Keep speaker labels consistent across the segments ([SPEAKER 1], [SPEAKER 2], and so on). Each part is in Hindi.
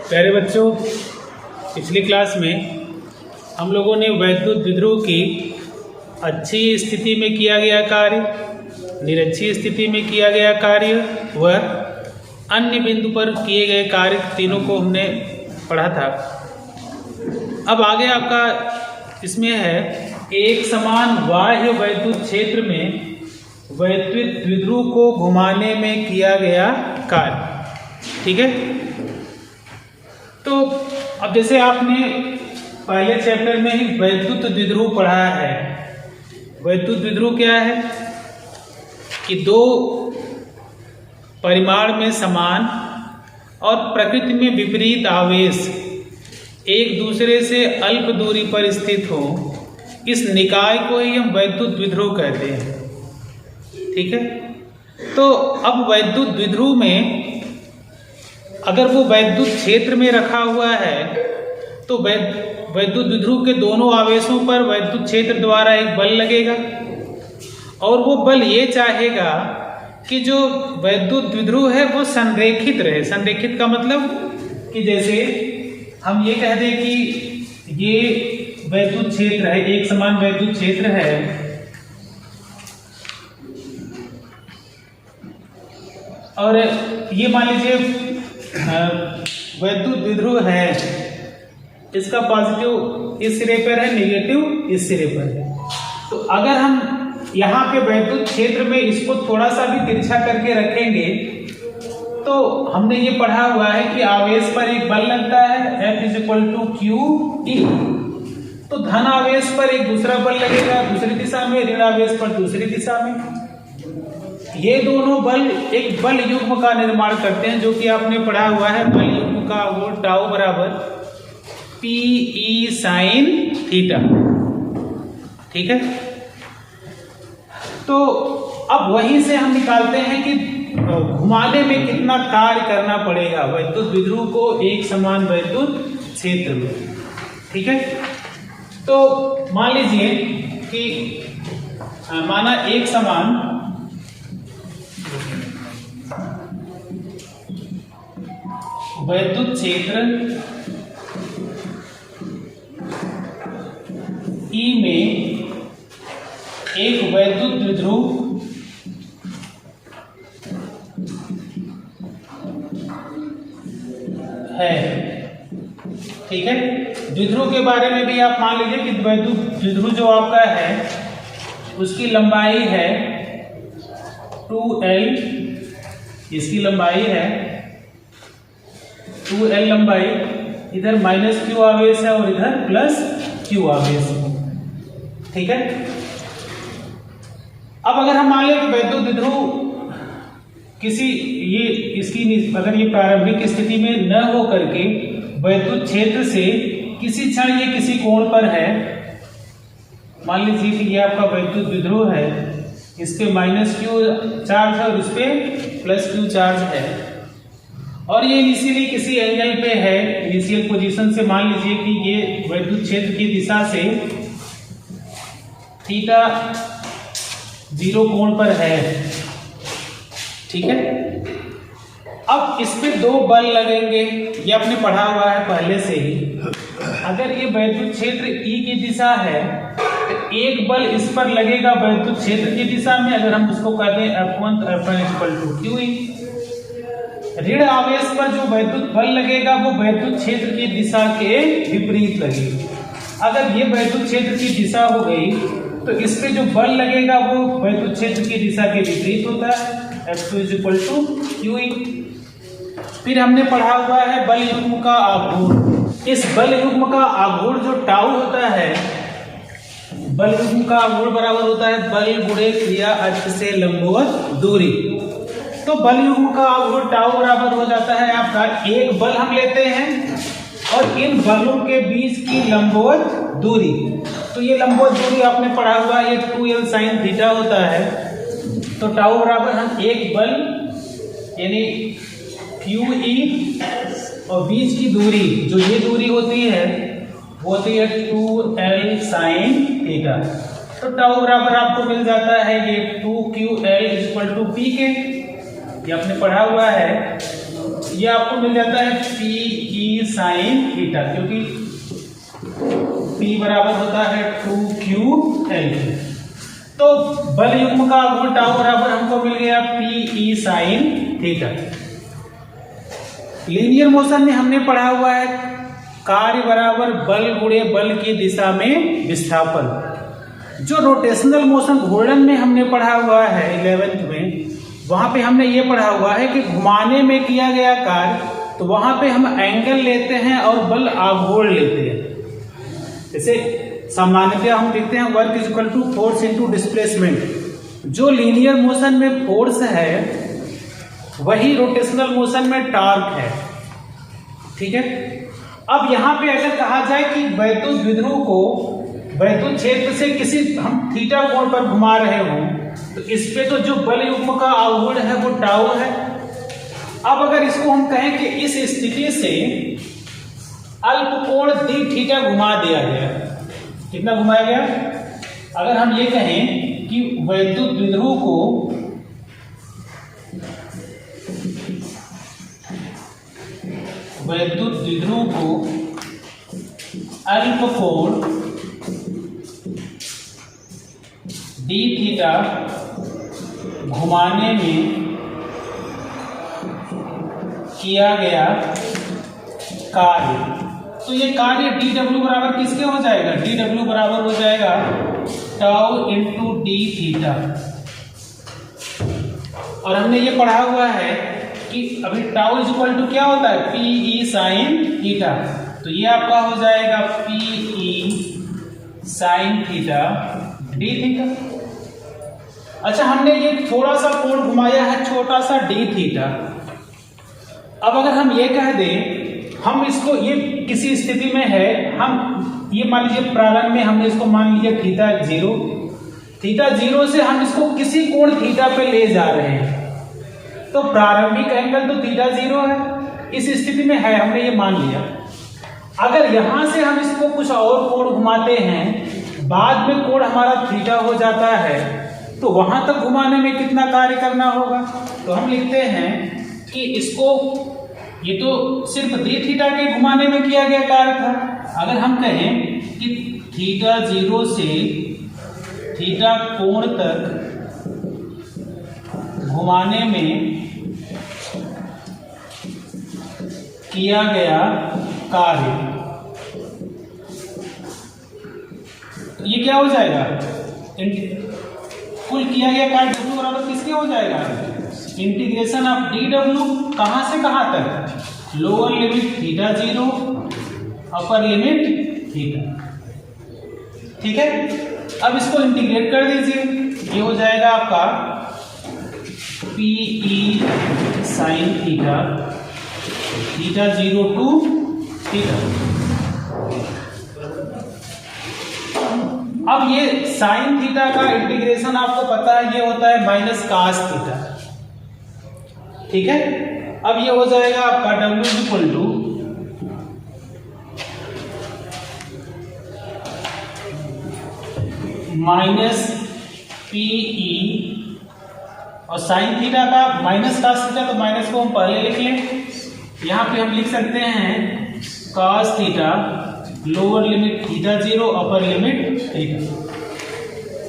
[SPEAKER 1] प्यारे बच्चों, पिछली क्लास में हम लोगों ने वैद्युत द्विध्रुव की अच्छी स्थिति में किया गया कार्य, निरक्षीय स्थिति में किया गया कार्य व अन्य बिंदु पर किए गए कार्य तीनों को हमने पढ़ा था। अब आगे आपका इसमें है एक समान बाह्य वैद्युत क्षेत्र में वैद्युत द्विध्रुव को घुमाने में किया गया कार्य। ठीक है, तो अब जैसे आपने पहले चैप्टर में ही वैद्युत द्विध्रुव पढ़ा है। वैद्युत द्विध्रुव क्या है कि दो परिमाण में समान और प्रकृति में विपरीत आवेश एक दूसरे से अल्प दूरी पर स्थित हो, इस निकाय को ही हम वैद्युत द्विध्रुव कहते हैं। ठीक है, तो अब वैद्युत द्विध्रुव में अगर वो वैद्युत क्षेत्र में रखा हुआ है तो वैद्युत द्विध्रुव के दोनों आवेशों पर वैद्युत क्षेत्र द्वारा एक बल लगेगा और वो बल ये चाहेगा कि जो वैद्युत द्विध्रुव है वो संरेखित रहे। संरेखित का मतलब कि जैसे हम ये कह दें कि ये वैद्युत क्षेत्र है, एक समान वैद्युत क्षेत्र है और ये मान लीजिए वैद्युत द्विध्रुव है, इसका पॉजिटिव इस सिरे पर है, नेगेटिव इस सिरे पर है। तो अगर हम यहाँ पे वैद्युत क्षेत्र में इसको थोड़ा सा भी तिरछा करके रखेंगे तो हमने ये पढ़ा हुआ है कि आवेश पर एक बल लगता है F = QE। तो धन आवेश पर एक दूसरा बल लगेगा दूसरी दिशा में, ऋण आवेश पर दूसरी दिशा में। ये दोनों बल एक बल युग्म का निर्माण करते हैं, जो कि आपने पढ़ा हुआ है। बल युग्म का वो टाउ बराबर PE sin थीटा। ठीक है, तो अब वहीं से हम निकालते हैं कि घुमाने में कितना कार्य करना पड़ेगा वैद्युत द्विध्रुव को एक समान वैद्युत क्षेत्र में। ठीक है, तो मान लीजिए कि माना एक समान वैद्युत क्षेत्र E में एक वैद्युत द्विध्रुव है। ठीक है, द्विध्रुव के बारे में भी आप मान लीजिए कि वैद्युत द्विध्रुव जो आपका है उसकी लंबाई है 2L, इसकी लंबाई है 2L लंबाई, इधर -Q आवेश है और इधर +Q आवेश है। ठीक है, अब अगर हम मान लें कि वैद्युत द्विध्रुव किसी ये इसकी अगर ये प्रारंभिक स्थिति में न हो करके वैद्युत क्षेत्र से किसी क्षण ये किसी कोण पर है, मान लीजिए कि ये आपका वैद्युत द्विध्रुव है, इस पे -Q चार्ज है और इस पे +Q चार्ज है और ये इनिशियली किसी एंगल पे है, इनिशियल पोजीशन से मान लीजिए कि ये वैद्युत क्षेत्र की दिशा से थीटा 0 कोण पर है। ठीक है, अब इस पे दो बल लगेंगे, ये आपने पढ़ा हुआ है पहले से ही। अगर ये वैद्युत क्षेत्र E की दिशा है तो एक बल इस पर लगेगा वैद्युत क्षेत्र की दिशा में, अगर हम उसको कहते हैं F1 तो F1 = QE। ऋण आवेश पर जो वैद्युत बल लगेगा वो वैद्युत क्षेत्र की दिशा के विपरीत लगेगा। अगर ये वैद्युत क्षेत्र की दिशा हो गई तो इस पे जो बल लगेगा वो वैद्युत क्षेत्र की दिशा के विपरीत होता है, F2 = QE। फिर हमने पढ़ा हुआ है बल युग्म का आघूर्ण। इस बल युग्म का आघूर्ण जो टाउ होता है, बल युग्म का आघूर्ण बराबर होता है बल गुणे क्रिया अक्ष से लंबवत दूरी। तो बल युग्म का आघूर्ण टाउ बराबर हो जाता है आपका, एक बल हम लेते हैं और इन बलों के बीच की लंबवत दूरी। तो ये लंबवत दूरी आपने पढ़ा हुआ है, ये 2L sin थीटा होता है। तो टाउ बराबर हम एक बल यानी QE और बीच की दूरी जो ये दूरी होती है वो होती है 2L sin थीटा। तो टाउ बराबर आपको मिल जाता है ये 2QL = P के, ये आपने पढ़ा हुआ है। ये आपको मिल जाता है पी ई साइन थीटा, क्योंकि P बराबर होता है 2QL। तो बल युग्म का आघूर्ण टाउ बराबर हमको मिल गया P E sine theta. Linear motion में हमने पढ़ा हुआ है कार्य बराबर बल गुणे बल की दिशा में विस्थापन। जो रोटेशनल मोशन घूर्णन में हमने पढ़ा हुआ है 11th में, वहां पे हमने ये पढ़ा हुआ है कि घुमाने में किया गया कार्य, तो वहां पे हम एंगल लेते हैं और बल आघूर्ण लेते हैं। जैसे सामान्यतः हम लिखते हैं work is equal to force into displacement. जो लीनियर मोशन में फोर्स है वही रोटेशनल मोशन में टॉर्क है। ठीक है। अब यहां पे अगर कहा जाए कि वैद्युत द्विध्रुव को वैद्युत क्षेत्र से किसी हम थीटा कोण पर घुमा रहे हों, तो इस पे तो जो बल युग्म का आघूर्ण है वो टाउ है। अब अगर इसको हम कहें कि इस स्थिति से अल्प कोण डी थीटा घुमा दिया गया, कितना घुमाया गया? अगर हम ये कहें कि वैद्युत द्विध्रुव को अल्प कोण डी थीटा घुमाने में किया गया कार्य, तो ये कार्य डी डब्ल्यू बराबर किसके हो जाएगा? डी डब्ल्यू बराबर हो जाएगा टाउ इंटू डी थीटा। और हमने ये पढ़ा हुआ है कि अभी टाउ इज इक्वल टू क्या होता है? P E sine theta. तो ये आपका हो जाएगा P E sine theta D theta. अच्छा, हमने ये थोड़ा सा कोण घुमाया है, छोटा सा डी थीटा। अब अगर हम ये कह दें, हम इसको ये किसी स्थिति में है, हम ये मान लीजिए प्रारंभ में हमने इसको मान लिया थीटा जीरो से हम इसको किसी कोण थीटा पे ले जा रहे हैं, तो प्रारंभिक एंगल तो थीटा जीरो है, इस स्थिति में है, हमने ये मान लिया। अगर यहां से हम इसको कुछ और कोण घुमाते हैं, बाद में कोण हमारा थीटा हो जाता है, तो वहां तक घुमाने में कितना कार्य करना होगा? तो हम लिखते हैं कि इसको, ये तो सिर्फ डी थीटा के घुमाने में किया गया कार्य था। अगर हम कहें कि थीटा जीरो से थीटा कोण तक घुमाने में किया गया कार्य, ये क्या हो जाएगा? कुल किया गया कार्य डब्ल्यू बराबर किसके हो जाएगा? इंटीग्रेशन ऑफ डी डब्ल्यू, कहां से कहां तक? Lower limit theta zero, upper limit theta. ठीक है। अब इसको इंटीग्रेट कर दीजिए, ये हो जाएगा आपका P E sine theta, theta zero to theta. अब ये साइन थीटा का इंटीग्रेशन आपको पता है, ये होता है माइनस कास थीटा। ठीक है। अब ये हो जाएगा आपका W equal to minus P E, और साइन थीटा का माइनस कास थीटा, तो माइनस को हम पहले लिख लें। यहां पे हम लिख सकते हैं cos theta, lower limit theta zero, upper limit theta.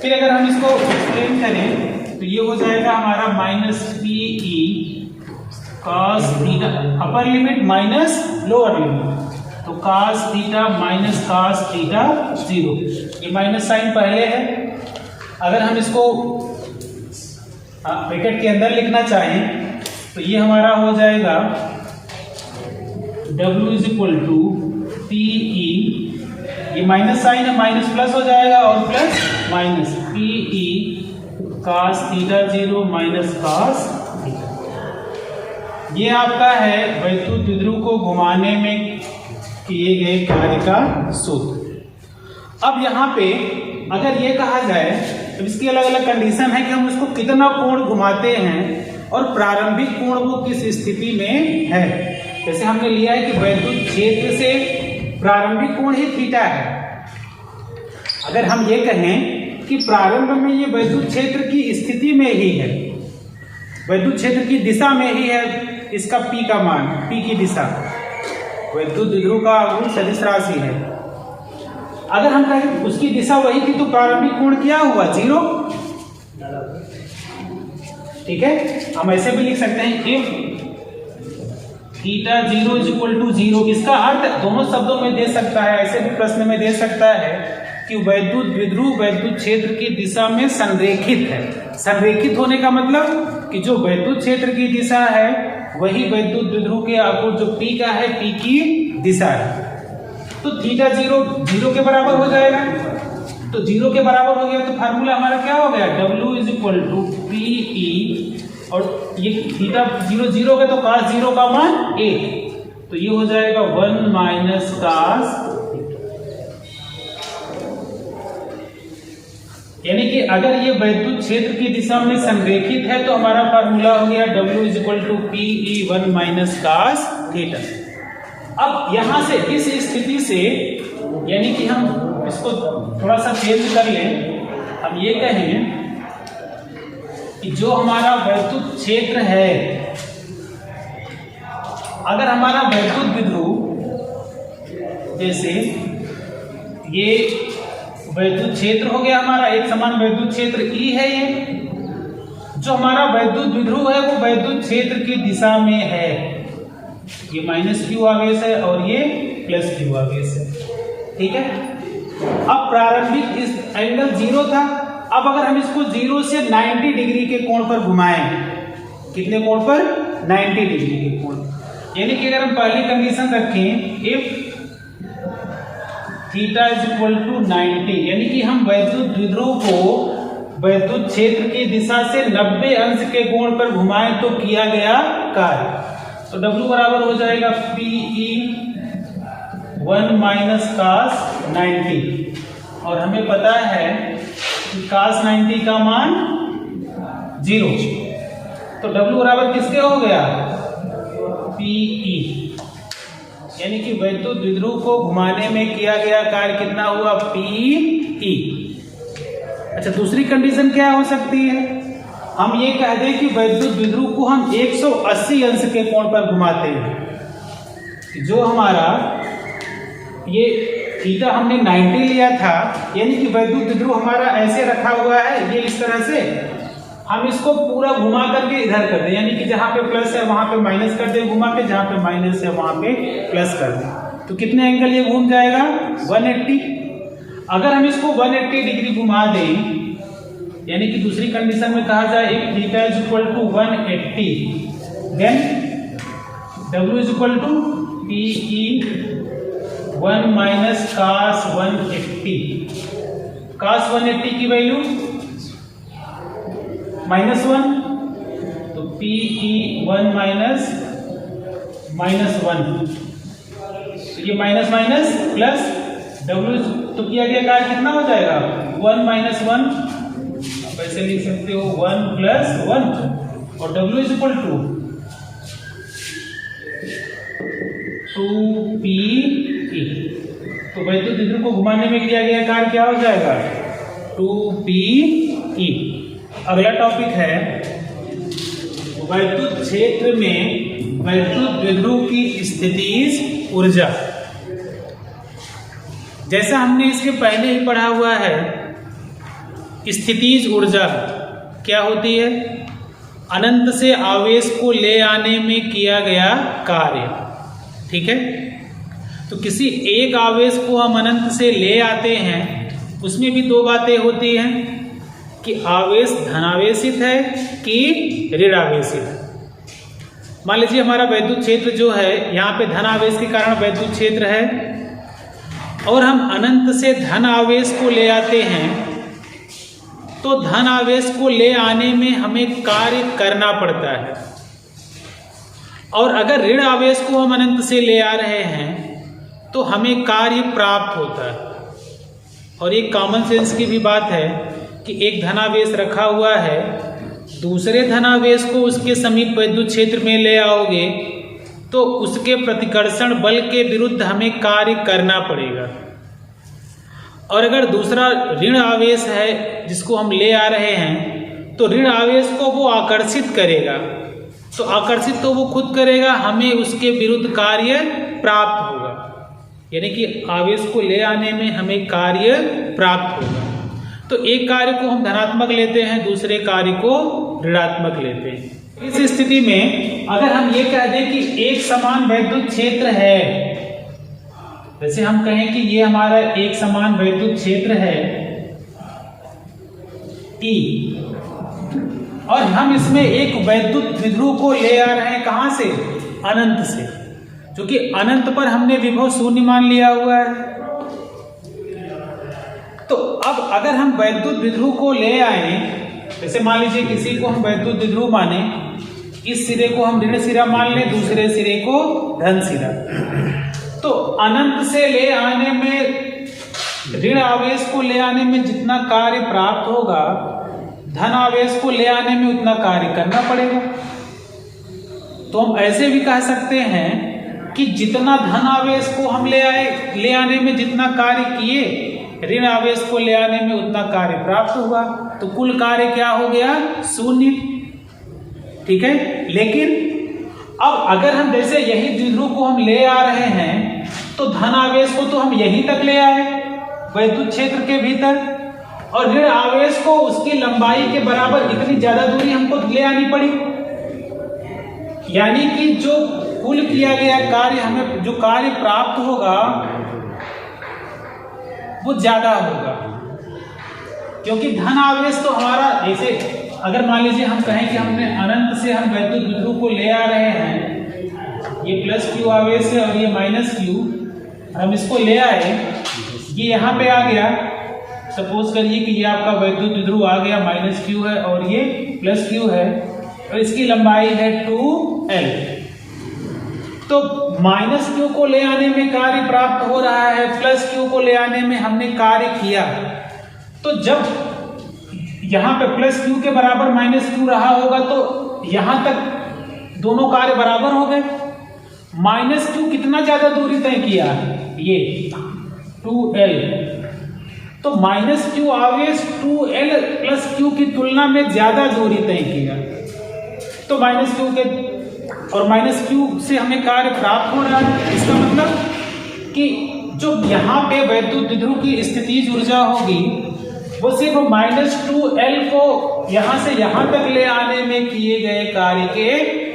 [SPEAKER 1] फिर अगर हम इसको एक्सप्लेन करें तो ये हो जाएगा हमारा minus P E cos theta, upper limit minus lower limit, तो cos theta minus cos theta zero. ये माइनस साइन पहले है। अगर हम इसको ब्रैकेट के अंदर लिखना चाहें तो ये हमारा हो जाएगा W is equal to P E, ये माइनस साइन है, माइनस प्लस हो जाएगा, और plus minus P E cos theta zero minus cos theta. ये आपका है वैद्युत द्विध्रुव को घुमाने में किए गए कार्य का सूत्र। अब यहाँ पे अगर ये कहा जाए तो इसकी अलग अलग कंडीशन है कि हम उसको कितना कोण घुमाते हैं और प्रारंभिक कोण वो किस स्थिति में है। जैसे हमने लिया है कि वैद्युत क्षेत्र से प्रारंभिक कोण ही थीटा है। अगर हम ये कहें कि प्रारंभ में ये वैद्युत क्षेत्र की स्थिति में ही है, वैद्युत क्षेत्र की दिशा में ही है, इसका P का मान, P की दिशा वैद्युत द्विध्रुव का आघूर्ण सदिश राशि है। अगर हम कहें उसकी दिशा वही थी तो प्रारंभिक कोण क्या हुआ? 0। ठीक है, हम ऐसे भी लिख सकते हैं इफ थीटा 0 = 0। इसका अर्थ दोनों शब्दों में दे सकता है, ऐसे भी प्रश्न में दे सकता है कि वैद्युत द्विध्रुव वैद्युत क्षेत्र की दिशा में संरेखित है। संरेखित होने का मतलब कि जो वैद्युत क्षेत्र की दिशा है वही वैद्युत द्विध्रुव के आघूर्ण जो P का है, P की दिशा है। तो थीटा 0 के बराबर हो जाएगा। तो 0 के बराबर हो गया तो फार्मूला हमारा क्या हो गया? W = PE, और ये थीटा 0 का तो cos 0 का मान 1, तो ये हो जाएगा 1 - cos। यानी कि अगर ये वैद्युत क्षेत्र की दिशा में संरेखित है तो हमारा फार्मूला हो गया W = PE 1 - cos थीटा। अब यहां से इस स्थिति से यानी कि हम इसको थोड़ा सा चेंज कर लें, हम ये कहें कि जो हमारा वैद्युत क्षेत्र है, अगर हमारा वैद्युत द्विध्रुव जैसे ये वैद्युत क्षेत्र हो गया हमारा, एक समान वैद्युत क्षेत्र E है, ये जो हमारा वैद्युत द्विध्रुव है वो वैद्युत क्षेत्र की दिशा में है। ये -q आवेश है और ये +q आवेश है। ठीक है, अब प्रारंभिक इस एंगल 0 था। अब अगर हम इसको 0 से 90 डिग्री के कोण पर घुमाएं, कितने कोण पर? 90 डिग्री के कोण। यानी कि अगर हम पहली कंडीशन रखें इफ थीटा = 90, यानी कि हम वैद्युत द्विध्रुव को वैद्युत क्षेत्र की दिशा से 90 अंश के कोण पर घुमाएं तो किया गया कार्य। तो W बराबर हो जाएगा PE 1 - cos 90, और हमें पता है कि cos 90 का मान 0, तो W बराबर किसके हो गया? PE, यानी कि वैद्युत द्विध्रुव को घुमाने में किया गया कार्य कितना हुआ? PE। अच्छा, दूसरी कंडीशन क्या हो सकती है? हम ये कह दें कि वैद्युत द्विध्रुव को हम 180 अंश के कोण पर घुमाते हैं। जो हमारा ये थीटा हमने 90 लिया था, यानी कि वैद्युत द्विध्रुव हमारा ऐसे रखा हुआ है, ये इस तरह से हम इसको पूरा घुमा करके इधर कर दें, यानी कि जहां पे प्लस है वहां पे माइनस कर दें घुमा के, जहां पे माइनस है वहां पे प्लस कर दें, तो कितने एंगल ये घूम जाएगा? 180। अगर हम इसको 180 डिग्री घुमा दें, यानी कि दूसरी कंडीशन में कहा जाए if theta = 180, then W = PE 1 - cos 180। cos 180 की वैल्यू -1, तो PE 1 - -1, तो ये माइनस प्लस W, तो किया गया कार्य कितना हो जाएगा? 1 - 1, आप ऐसे लिख सकते हो 1 + 1, और W = 2PE। तो वैद्युत द्विध्रुव को घुमाने में किया गया कार्य क्या हो जाएगा? 2PE। अगला टॉपिक है वैद्युत क्षेत्र में वैद्युत द्विध्रुव की स्थितिज ऊर्जा। जैसा हमने इसके पहले ही पढ़ा हुआ है, स्थितिज ऊर्जा क्या होती है? अनंत से आवेश को ले आने में किया गया कार्य। ठीक है, तो किसी एक आवेश को हम अनंत से ले आते हैं, उसमें भी दो बातें होती हैं कि आवेश धनावेशित है कि ऋणावेशित है। मान लीजिए हमारा वैद्युत क्षेत्र जो है, यहाँ पे धन आवेश के कारण वैद्युत क्षेत्र है, और हम अनंत से धन आवेश को ले आते हैं, तो धन आवेश को ले आने में हमें कार्य करना पड़ता है। और अगर ऋण आवेश को हम अनंत से ले आ रहे हैं तो हमें कार्य प्राप्त होता है। और एक कॉमन सेंस की भी बात है कि एक धनावेश रखा हुआ है, दूसरे धनावेश को उसके समीप वैद्युत क्षेत्र में ले आओगे तो उसके प्रतिकर्षण बल के विरुद्ध हमें कार्य करना पड़ेगा। और अगर दूसरा ऋण आवेश है जिसको हम ले आ रहे हैं, तो ऋण आवेश को वो आकर्षित करेगा, तो आकर्षित तो वो खुद करेगा, हमें उसके विरुद्ध कार्य प्राप्त होगा, यानी कि आवेश को ले आने में हमें कार्य प्राप्त होगा। तो एक कार्य को हम धनात्मक लेते हैं, दूसरे कार्य को ऋणात्मक लेते हैं। इस स्थिति में अगर हम ये कह दें कि एक समान वैद्युत क्षेत्र है, जैसे हम कहें कि ये हमारा एक समान वैद्युत क्षेत्र है E, और हम इसमें एक वैद्युत द्विध्रुव को ले आ रहे हैं, कहां से? अनंत से, क्योंकि अनंत पर हमने विभव शून्य मान लिया हुआ है। तो अब अगर हम वैद्युत द्विध्रुव को ले आए, जैसे मान लीजिए किसी को हम वैद्युत द्विध्रुव माने, इस सिरे को हम ऋण सिरा मान लें, दूसरे सिरे को धन सिरा, तो अनंत से ले आने में, ऋण आवेश को ले आने में जितना कार्य प्राप्त होगा, धन आवेश को ले आने में उतना कार्य करना पड़ेगा। तो हम ऐसे भी कह सकते हैं कि जितना धन आवेश को हम ले आने में जितना कार्य किए, ऋण आवेश को ले आने में उतना कार्य प्राप्त हुआ, तो कुल कार्य क्या हो गया? शून्य। ठीक है, लेकिन अब अगर हम जैसे यही द्विध्रुव को हम ले आ रहे हैं, तो धन आवेश को तो हम यहीं तक ले आए वैद्युत क्षेत्र के भीतर, और ऋण आवेश को उसकी लंबाई के बराबर इतनी ज्यादा दूरी हमको ले आनी पड़ी, यानी कि जो कुल किया गया कार्य, हमें जो कार्य प्राप्त होगा वो ज्यादा होगा, क्योंकि धन आवेश तो हमारा, ऐसे अगर मान लीजिए हम कहें कि हमने अनंत से हम वैद्युत द्विध्रुव को ले आ रहे हैं, ये प्लस क्यू आवेश है और ये माइनस क्यू, हम इसको ले आए, ये यहाँ पे आ गया, सपोज करिए कि ये आपका वैद्युत द्विध्रुव आ गया, माइनस क्यू है और ये प्लस क्यू है, और इसकी लंबाई है 2L। तो माइनस क्यू को ले आने में कार्य प्राप्त हो रहा है, प्लस क्यू को ले आने में हमने कार्य किया, तो जब यहाँ पे प्लस क्यू के बराबर माइनस क्यू रहा होगा, तो यहाँ तक दोनों कार्य बराबर हो गए। माइनस क्यू कितना ज्यादा दूरी तय किया? ये 2L। तो माइनस क्यू आवेश 2L प्लस क्यू की तुलना में ज्यादा दूरी तय किया, तो माइनस क्यू के और माइनस क्यू से हमें कार्य प्राप्त हो रहा है। इसका मतलब कि जो यहाँ पे वैद्युत द्विध्रुव की स्थितिज ऊर्जा होगी, वो सिर्फ -2L को यहाँ से यहाँ तक ले आने में किए गए कार्य के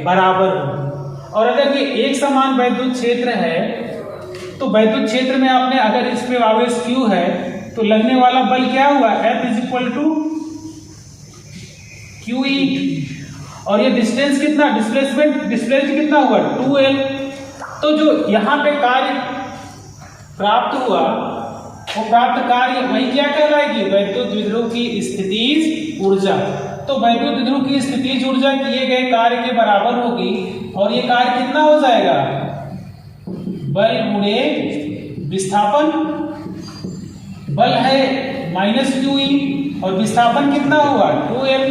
[SPEAKER 1] बराबर होगी। और अगर ये एक समान वैद्युत क्षेत्र है, तो वैद्युत क्षेत्र में आपने अगर इस पे आवेश Q है, तो लगने वाला बल क्या हुआ? F = QE, और ये डिस्टेंस कितना, डिस्प्लेसमेंट कितना हुआ? 2L। तो जो यहाँ पे कार्य प्राप्त हुआ, वो प्राप्त कार्य वही क्या कहलाएगी? वैद्युत द्विध्रुव की स्थितिज ऊर्जा। तो वैद्युत द्विध्रुव की स्थितिज ऊर्जा किए गए कार्य के बराबर होगी, और ये कार्य कितना हो जाएगा? बल गुणे विस्थापन। बल है -QE और विस्थापन कितना हुआ? 2L।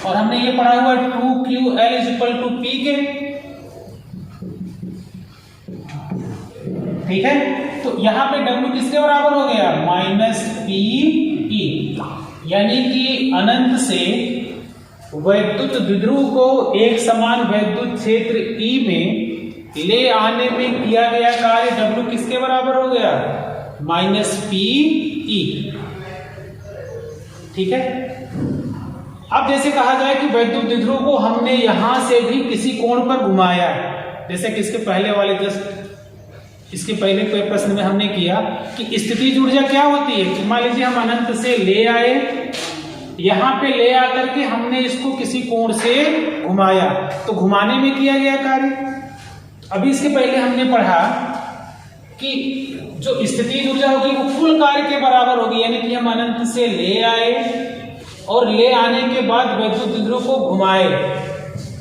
[SPEAKER 1] और हमने ये पढ़ा हुआ 2QL = P के। ठीक है, तो यहाँ पे W किसके बराबर हो गया? -PE। यानी कि अनंत से वैद्युत द्विध्रुव को एक समान वैद्युत क्षेत्र E में ले आने में किया गया कार्य W किसके बराबर हो गया? -PE। ठीक है, अब जैसे कहा जाए कि वैद्युत द्विध्रुव को हमने यहां से भी किसी कोण पर घुमाया, जैसे कि इसके पहले वाले इसके पहले कोई प्रश्न में हमने किया कि स्थितिज ऊर्जा क्या होती है कि मान लीजिए हम अनंत से ले आए, यहां पे ले आकर के हमने इसको किसी कोण से घुमाया, तो घुमाने में किया गया कार्य। अभी इसके पहले हमने पढ़ा कि जो स्थितिज ऊर्जा होगी वो कुल कार्य के बराबर होगी, यानी कि हम अनंत से ले आए और ले आने के बाद वैद्युत द्विध्रुव को घुमाए,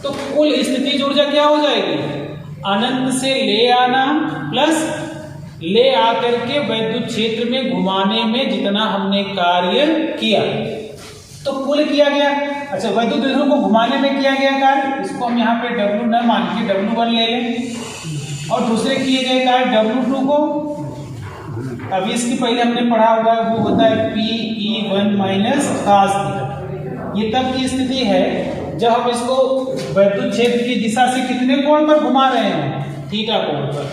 [SPEAKER 1] तो कुल स्थितिज ऊर्जा क्या हो जाएगी? अनंत से ले आना प्लस ले आकर के वैद्युत क्षेत्र में घुमाने में जितना हमने कार्य किया, तो कुल किया गया। अच्छा, वैद्युत द्विध्रुव को घुमाने में किया गया कार्य, इसको हम यहाँ पे W न मान के W1 ले लें, और दूसरे किए गए कार्य W2 को, अभी इसकी पहले हमने पढ़ा होगा, वो होता है PE1 - cos θ। ये तब की स्थिति है जब हम इसको वैद्युत क्षेत्र की दिशा से कितने कोण पर घुमा रहे हैं, थीटा कोण पर,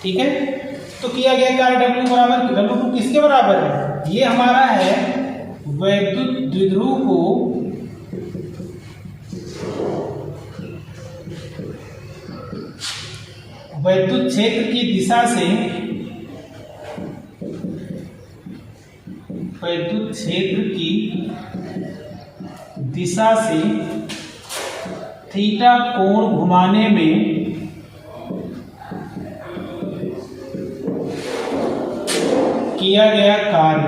[SPEAKER 1] ठीक है। तो किया गया कार्य W बराबर, W2 किसके बराबर है, ये हमारा है वैद्युत द्विध्रुव को वैद्युत क्षेत्र की दिशा से, वैद्युत क्षेत्र की दिशा से थीटा कोण घुमाने में किया गया कार्य,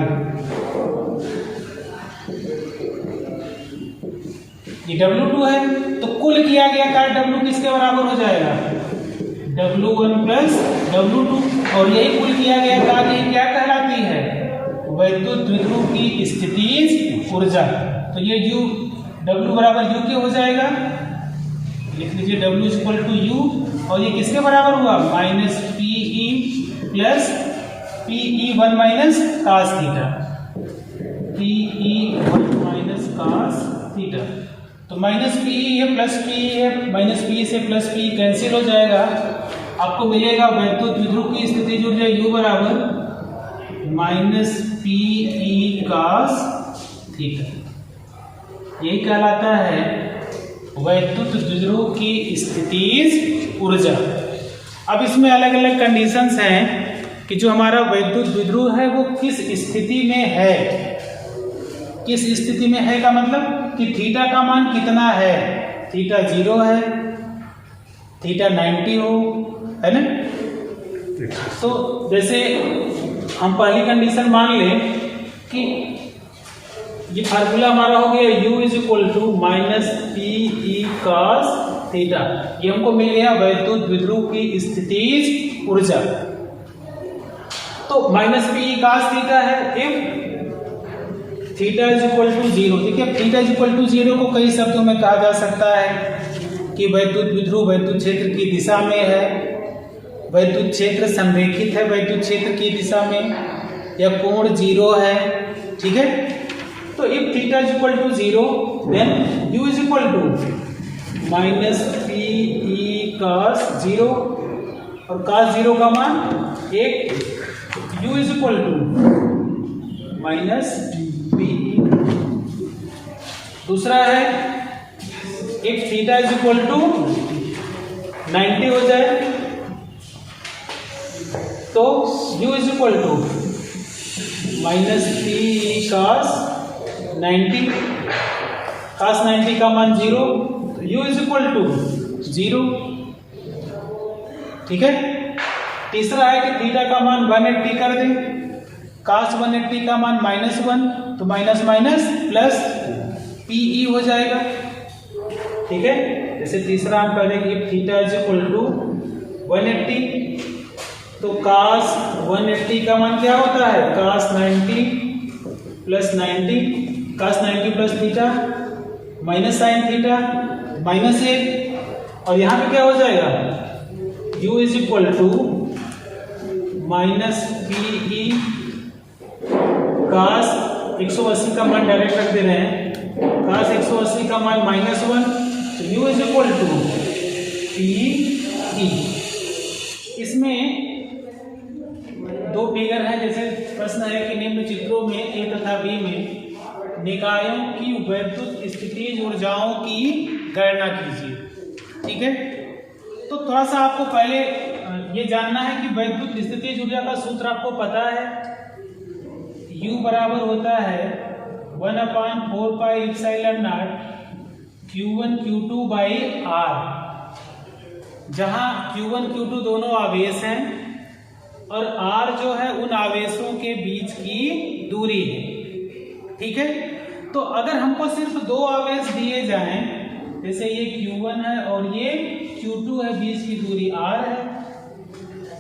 [SPEAKER 1] ये W2 है। तो कुल किया गया कार्य W किसके बराबर हो जाएगा, W1 प्लस W2, और यही कुल किया गया कार्य क्या कहलाती है, वैद्युत द्विध्रुव की स्थितिज ऊर्जा। तो ये U W बराबर U के हो जाएगा, लिख लीजिए W इक्वल टू U, और ये किसके बराबर हुआ, minus PE plus PE1 minus cos theta, PE1 minus cos theta. तो माइनस PE है प्लस PE है, माइनस PE से प्लस PE कैंसिल हो जाएगा, आपको मिलेगा वैद्युत द्विध्रुव की स्थितिज ऊर्जा U बराबर माइनस PE cos थीटा। यही कहलाता है वैद्युत द्विध्रुव की स्थितिज ऊर्जा। अब इसमें अलग अलग कंडीशंस हैं कि जो हमारा वैद्युत द्विध्रुव है वो किस स्थिति में है, किस स्थिति में है का मतलब कि थीटा का मान कितना है, थीटा 0 है, थीटा 90 हो, है ना। तो जैसे हम पहली कंडीशन मान लें कि ये फार्मूला हमारा हो गया U is equal to minus PE cos theta, ये हमको मिल गया वैद्युत द्विध्रुव की स्थितिज ऊर्जा। तो माइनस PE cos थीटा है if theta is equal to 0। देखिए थीटा इज इक्वल टू 0 को कई शब्दों में कहा जा सकता है कि वैद्युत द्विध्रुव वैद्युत क्षेत्र की दिशा में है, वैद्युत क्षेत्र संरेखित है वैद्युत क्षेत्र की दिशा में, या कोण 0 है, ठीक है। तो if theta is equal to 0 then U is equal to minus PE cos 0, और cos 0 का मान 1, U is equal to minus PE। दूसरा है if theta is equal to 90 हो जाए तो U is equal to minus PE cos 90, cos 90 का मान 0, तो U इज इक्वल टू 0, ठीक है। तीसरा है कि थीटा का मान 180 कर दें, cos 180 का मान -1, तो माइनस माइनस प्लस PE हो जाएगा, ठीक है। जैसे तीसरा हम करेंगे if theta is equal to 180, तो cos 180 का मान क्या होता है, cos 90 plus 90, cos 90 plus theta minus sine theta minus 1, और यहाँ पे क्या हो जाएगा, U is equal to minus PE cos 180 का मान डायरेक्ट रख दे रहे हैं, cos 180 का मान -1, तो U is equal to PE। इसमें दो फिगर है, जैसे प्रश्न है कि निम्न चित्रों में A तथा B में निकायों की वैद्युत स्थितिज ऊर्जाओं की गणना कीजिए, ठीक है। तो थोड़ा सा आपको पहले ये जानना है कि वैद्युत स्थितिज ऊर्जा का सूत्र आपको पता है, U बराबर होता है 1/4 pi epsilon not Q1 Q2 by R, जहां Q1 Q2 दोनों आवेश हैं और R जो है उन आवेशों के बीच की दूरी है, ठीक है। तो अगर हमको सिर्फ दो आवेश दिए जाएं, जैसे ये Q1 है और ये Q2 है, बीच की दूरी R है,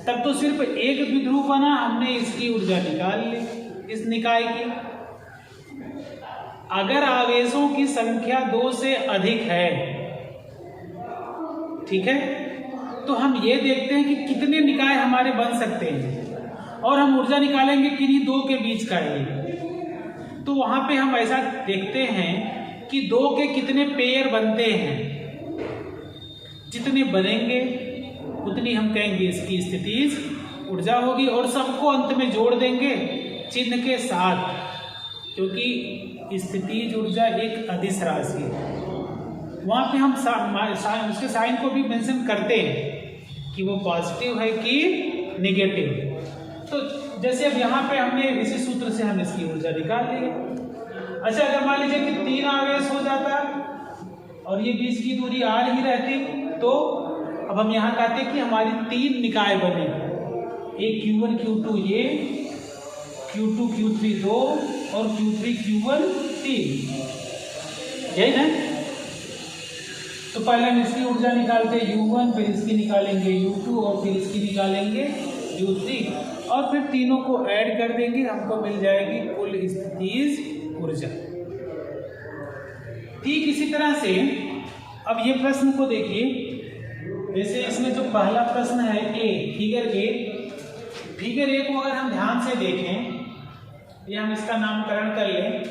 [SPEAKER 1] तब तो सिर्फ एक द्विध्रुव बना, हमने इसकी ऊर्जा निकाल ली इस निकाय की। अगर आवेशों की संख्या 2 से अधिक है, ठीक है, तो हम ये देखते हैं कि कितने निकाय हमारे बन सकते हैं और हम ऊर्जा निकालेंगे किन्हीं दो के बीच का ही। तो वहां पे हम ऐसा देखते हैं कि 2 के कितने पेयर बनते हैं, जितने बनेंगे उतनी हम कहेंगे इसकी स्थितिज ऊर्जा होगी, और सबको अंत में जोड़ देंगे चिन्ह के साथ, क्योंकि स्थितिज ऊर्जा एक अदिश राशि है। वहाँ पे हम उसके साइन को भी मेंशन करते हैं कि वो पॉजिटिव है कि नेगेटिव। तो जैसे अब यहाँ पे हमने इसी सूत्र से हम इसकी ऊर्जा निकाल ली। अच्छा, अगर मान लीजिए कि 3 आवेश हो जाता और ये बीच की दूरी r ही रहती, तो अब हम यहाँ कहते हैं कि हमारी 3 निकाय बने, एक Q1 Q2 ये, Q2 Q3 2 और Q3 Q1 3, यही ना। तो पहले हम इसकी ऊर्जा निकालते हैं U1, फिर इसकी निकालेंगे U2 और फिर इसकी निकालेंगे U3, और फिर तीनों को ऐड कर देंगे, हमको मिल जाएगी कुल स्थितिज ऊर्जा। ठीक इसी तरह से अब ये प्रश्न को देखिए, जैसे इसमें जो पहला प्रश्न है फिगर ए को अगर हम ध्यान से देखें, ये हम इसका नामकरण कर लें,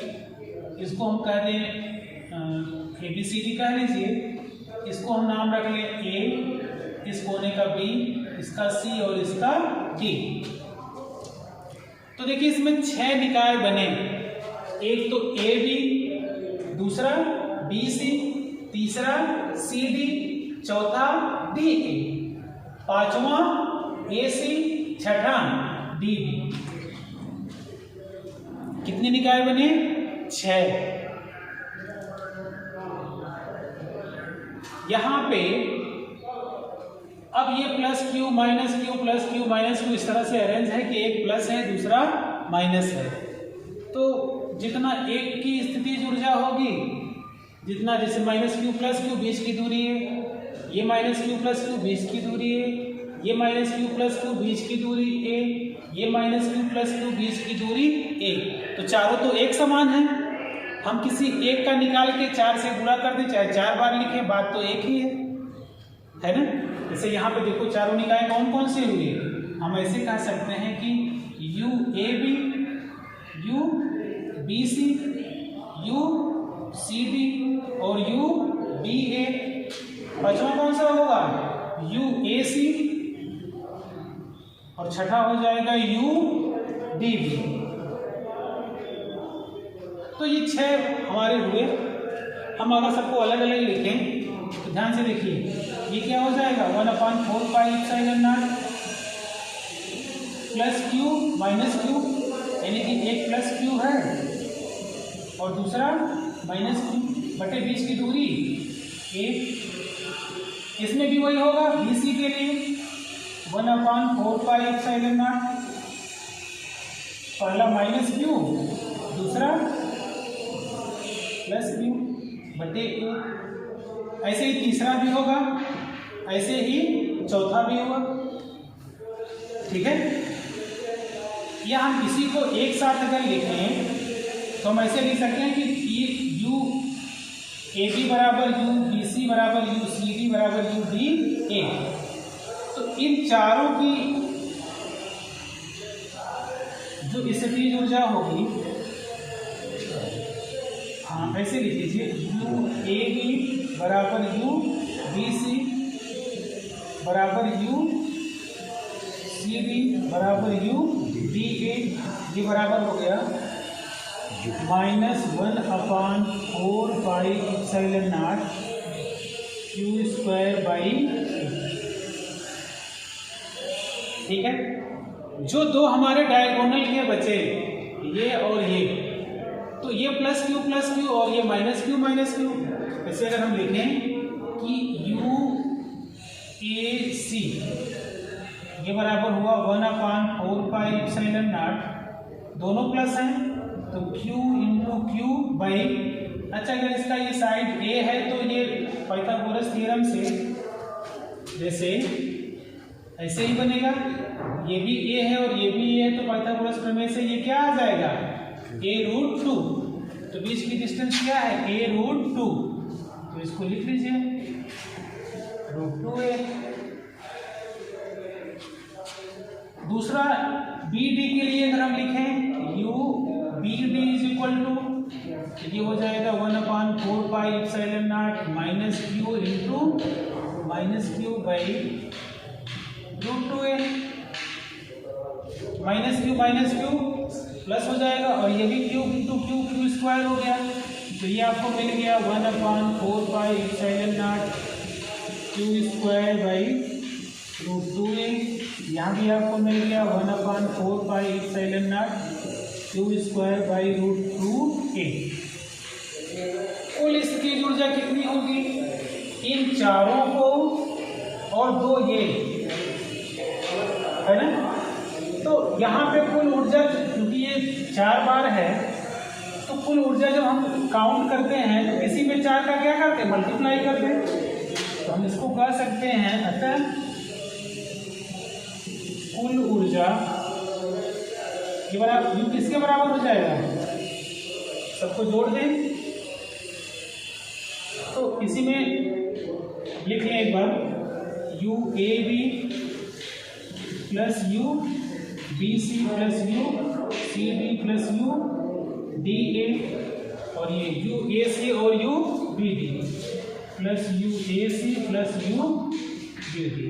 [SPEAKER 1] इसको हम कह दें ABCD कह लीजिए, इसको हम नाम रख लें A, इस कोने का B, इसका C और इसका D। तो देखिए इसमें 6 निकाय बने, एक तो AB, दूसरा BC, तीसरा CD, चौथा DA, पांचवा AC, छठा DB। कितने निकाय बने? 6। यहाँ पे अब ये plus Q minus Q plus Q minus Q इस तरह से अरेंज है कि एक प्लस है दूसरा माइनस है। तो जितना एक की स्थितिज ऊर्जा होगी, जितना जैसे माइनस क्यू प्लस क्यू बीच की दूरी है, ये माइनस क्यू प्लस क्यू बीच की दूरी है, ये माइनस क्यू प्लस क्यू बीच की दूरी ए, ये माइनस क्यू प्लस क्यू बीच की दूरी ए, तो चारों तो एक समान है। हम किसी एक का निकाल के 4 से गुणा कर दें, चाहे 4 बार लिखें, बात तो एक ही है ना। जैसे यहाँ पे देखो चारों निकाय कौन कौन से हुए, हम ऐसे कह सकते हैं कि U A B, U B C, U C D और यू बी ए। पांचवा कौन सा होगा? यू ए सी, और छठा हो जाएगा यू डी बी। तो ये 6 हमारे हुए। हम अगर सबको अलग अलग लिखें तो ध्यान से देखिए, ये क्या हो जाएगा 1/4 pi epsilon not plus Q minus Q, यानी कि एक प्लस क्यू है और दूसरा माइनस क्यू बटे बीच की दूरी ए। इसमें भी वही होगा BC के लिए 1/4 पाई एप्सिलॉन नॉट, पहला माइनस क्यू दूसरा प्लस क्यू बटे ए। ऐसे ही तीसरा भी होगा, ऐसे ही चौथा भी होगा। ठीक है, या हम किसी को एक साथ अगर लिखें तो हम ऐसे लिख सकते हैं कि यू ए बी बराबर यू बी सी बराबर यू सी डी बराबर यू डी ए। तो इन चारों की जो स्थितिज ऊर्जा होगी, हाँ ऐसे लिख लीजिए, यू ए बी बराबर यू बी सी बराबर यू सी डी बराबर यू डी ए। ये बराबर हो गया -1/4 pi epsilon not Q square by. ठीक है, जो दो हमारे डायगोनल के बचे, ये और ये, तो ये प्लस क्यू और ये माइनस क्यू। ऐसे अगर हम लिखें कि यू ए सी ये बराबर हुआ 1/4 पाई एप्सिलॉन नॉट, दोनों प्लस हैं तो Q इंटू क्यू बाई। अच्छा, अगर इसका ये साइड ए है तो ये पाइथागोरस थ्योरम से जैसे ऐसे ही बनेगा, ये भी ए है और ये भी ए है, तो पाइथागोरस प्रमेय से ये क्या आ जाएगा a√2। तो बीच की डिस्टेंस क्या है a√2, तो इसको लिख लीजिए √2a। दूसरा BD के लिए अगर हम लिखें U B D is equal to ये हो जाएगा 1/4πε0 minus Q into minus Q by √2a minus Q plus हो जाएगा और ये भी क्यू इंटू क्यू स्क्वायर हो गया। तो ये आपको मिल गया 1/4πε0 क्यू स्क्वायर बाई √2a। यहाँ भी आपको मिल गया 1/4πε0 क्यू स्क्वायर बाई √2a। कुल स्थितिज ऊर्जा कितनी होगी इन चारों को और दो ये है ना। तो यहाँ पे कुल ऊर्जा क्योंकि ये 4 बार है तो कुल ऊर्जा जब हम काउंट करते हैं तो इसी में 4 का क्या करते हैं मल्टीप्लाई करते हैं। तो हम इसको कह सकते हैं अतः कुल ऊर्जा ये बराबर यू किसके बराबर हो जाएगा सबको जोड़ दें तो इसी में लिख लें एक बार U A B plus U B C plus U C D plus U D A और ये यू ए सी और U B D plus U A C plus U B D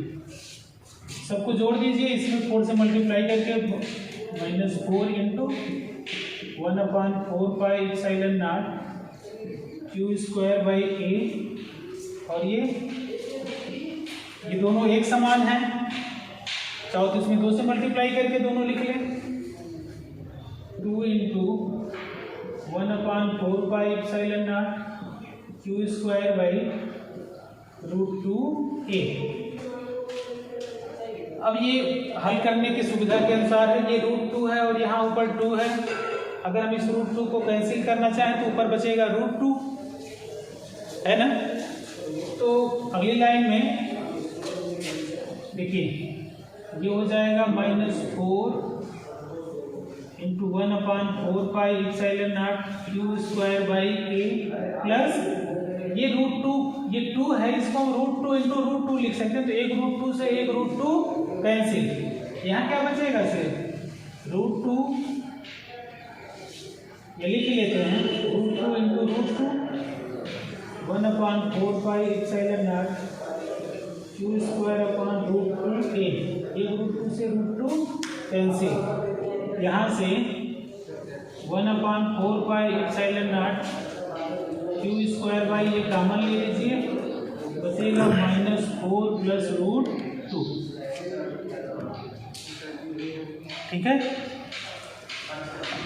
[SPEAKER 1] सबको जोड़ दीजिए। इसमें 4 से मल्टीप्लाई करके -4 into 1/4πε0 Q square by A और ये दोनों एक समान हैं चाहो तो इसमें 2 से मल्टीप्लाई करके दोनों लिख लें 2 into 1/4πε0 Q square by √2a। अब ये हल करने की सुविधा के अनुसार है ये √2 है और यहाँ ऊपर 2 है। अगर हम इस √2 को कैंसिल करना चाहें तो ऊपर बचेगा √2 है ना। तो अगली लाइन में देखिए ये हो जाएगा -4 into 1/4πε0 Q square by A plus ये √2 ये 2 है इसको हम √2 इंटू √2 लिख सकते हैं। तो एक √2 से एक √2 कैंसिल यहाँ क्या बचेगा सिर्फ √2 ये लिख लेते हैं √2 into √2 1/4πε0 Q square upon √2a एक √2 से √2 कैंसिल यहाँ से 1/4πε0 क्यू स्क्वायर बाई ये कॉमन ले लीजिए बचेगा -4 प्लस √2 ठीक है।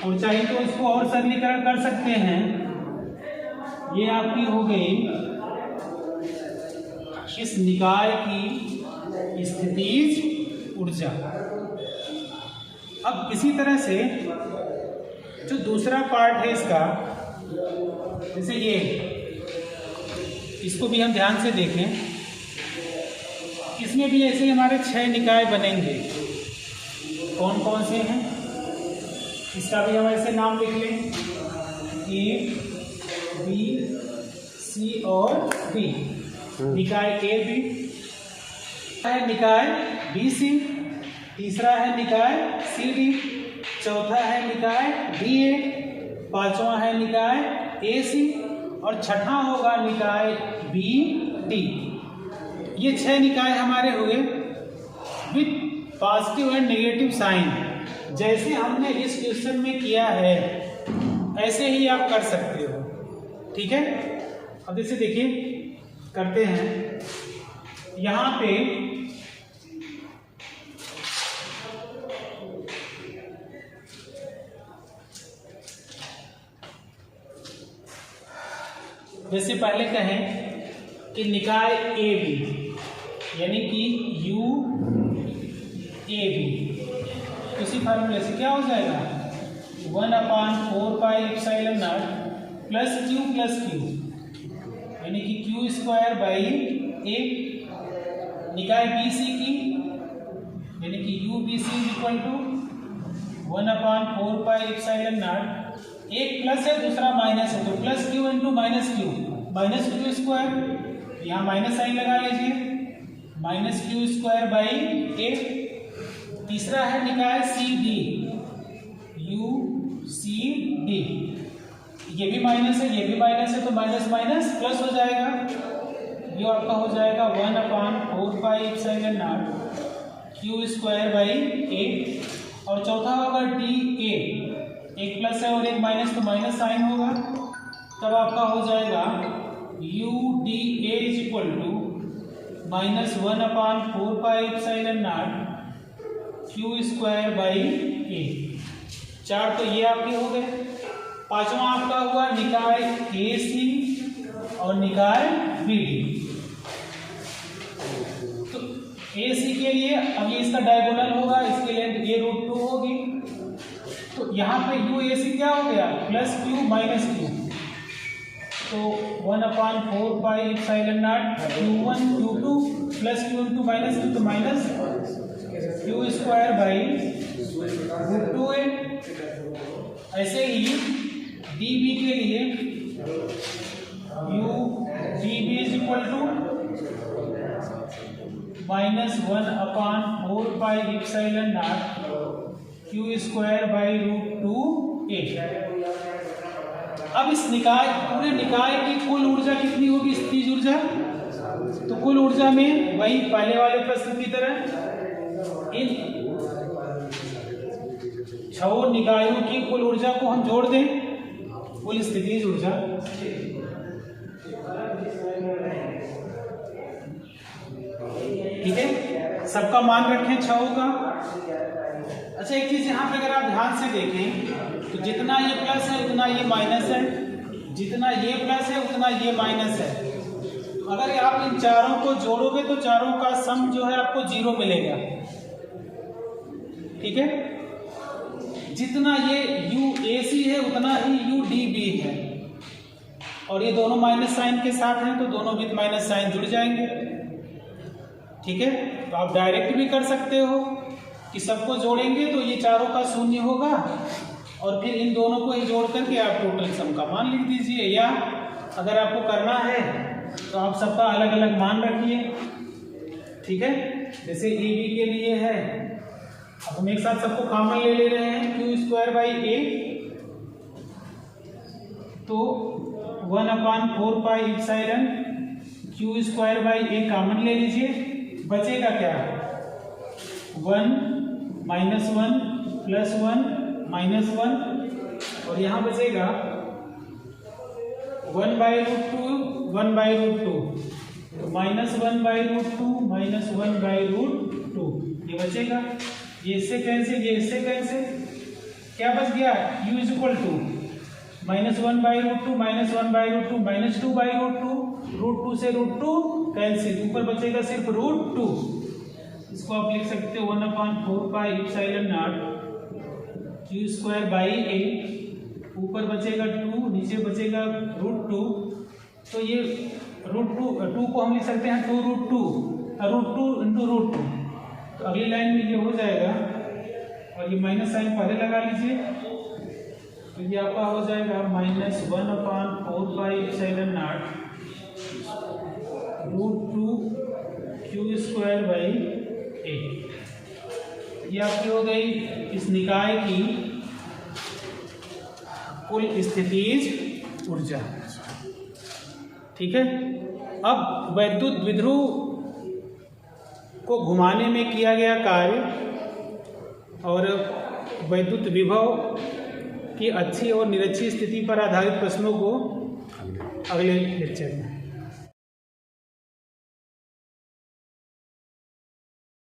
[SPEAKER 1] और चाहे तो इसको और सरलीकरण कर सकते हैं ये आपकी हो गई इस निकाय की स्थितिज ऊर्जा। अब इसी तरह से जो दूसरा पार्ट है इसका जैसे ये इसको भी हम ध्यान से देखें इसमें भी ऐसे हमारे 6 निकाय बनेंगे। कौन कौन से हैं इसका भी हम ऐसे नाम लिख लें ए बी सी और डी। निकाय ए बी है निकाय बी सी तीसरा है निकाय सी डी चौथा है निकाय डी ए पांचवा है निकाय ए सी और छठा होगा निकाय बी डी। ये 6 निकाय हमारे हुए with positive and negative sign. जैसे हमने इस क्वेश्चन में किया है ऐसे ही आप कर सकते हो ठीक है। अब जैसे देखिए करते हैं यहाँ पे जैसे पहले कहें कि निकाय ए बी यानी कि यू ए बी इसी फार्मूले से क्या हो जाएगा 1/4πε0 प्लस क्यू यानी कि क्यू स्क्वायर बाई ए। निकाय बी सी की यानी कि U B C is equal to 1/4πε0 एक प्लस है दूसरा माइनस है तो plus Q into minus Q square यहाँ माइनस साइन लगा लीजिए -क्यू स्क्वायर बाई ए। तीसरा है निकाय C D U C D ये भी माइनस है, ये भी माइनस है, तो माइनस माइनस प्लस हो जाएगा। ये आपका हो जाएगा 1/4πε0 क्यू स्क्वायर बाई ए। और चौथा होगा डी ए, एक प्लस है और एक माइनस, तो माइनस साइन होगा। तब आपका हो जाएगा U D A is equal to -1/4πε0 Q square by A. 4 तो ये आपके हो गए। पांचवा आपका हुआ निकाय ए सी और निकाय बी डी। तो ए सी के लिए अब ये इसका डायगोनल होगा, इसके लिए ये √2 होगी। तो यहाँ पे यू ए सी क्या हो गया, प्लस क्यू माइनस क्यू। तो 1/4πε0 Q1 Q2 plus Q into minus Q, तो माइनस क्यू स्क्वायर बाई √2 है। ऐसे ही डी बी के लिए U D B is equal to -1/4πε0 Q square by √2a। अब इस निकाय, पूरे निकाय की कुल ऊर्जा कितनी होगी, स्थितिज ऊर्जा। तो कुल ऊर्जा में वही पहले वाले प्रश्न की तरह इन 6 निकायों की कुल ऊर्जा को हम जोड़ दें, कुल स्थितिज ऊर्जा। ठीक है, सबका मान रखें 6 का। अच्छा, एक चीज यहाँ पे अगर आप ध्यान से देखें तो जितना ये प्लस है उतना ये माइनस है, जितना ये प्लस है उतना ये माइनस है। अगर आप इन चारों को जोड़ोगे तो चारों का सम जो है आपको 0 मिलेगा। ठीक है, जितना ये यू ए सी है उतना ही यू डी बी है, और ये दोनों माइनस साइन के साथ हैं तो दोनों विद माइनस साइन जुड़ जाएंगे। ठीक है, तो आप डायरेक्ट भी कर सकते हो कि सबको जोड़ेंगे तो ये चारों का शून्य होगा, और फिर इन दोनों को ही जोड़ करके आप टोटल सम का मान लिख दीजिए। या अगर आपको करना है तो आप सबका अलग अलग मान रखिए। ठीक है, जैसे ए बी के लिए है, अब हम एक साथ सबको कॉमन ले रहे हैं, क्यू स्क्वायर बाई ए। तो 1/4πε Q square by A common ले लीजिए, बचेगा क्या, 1 -1 +1 -1, और यहाँ बचेगा 1/√2 1/√2, तो -1/√2 -1/√2 ये बचेगा। ये इससे कैंसिल, ये इससे कैंसिल, क्या बच गया, u इज इक्वल टू -1/√2 -1/√2 -2/√2, √2 से √2 कैंसिल, ऊपर बचेगा सिर्फ √2। इसको आप लिख सकते हो 1/4πε0 क्यू स्क्वायर बाई ए, ऊपर बचेगा 2, नीचे बचेगा √2। तो ये √2 को हम लिख सकते हैं 2√2 इंटू √2। तो अगली लाइन में ये हो जाएगा, और ये माइनस साइन पहले लगा लीजिए, तो ये आपका हो जाएगा -1/4πε0 √2 क्यू स्क्वायर बाई ए। ये आपकी हो गई इस निकाय की कुल स्थितिज ऊर्जा। ठीक है, अब वैद्युत द्विध्रुव को घुमाने में किया गया कार्य और वैद्युत विभव की अच्छी और निरक्षी स्थिति पर आधारित प्रश्नों को अगले लेक्चर में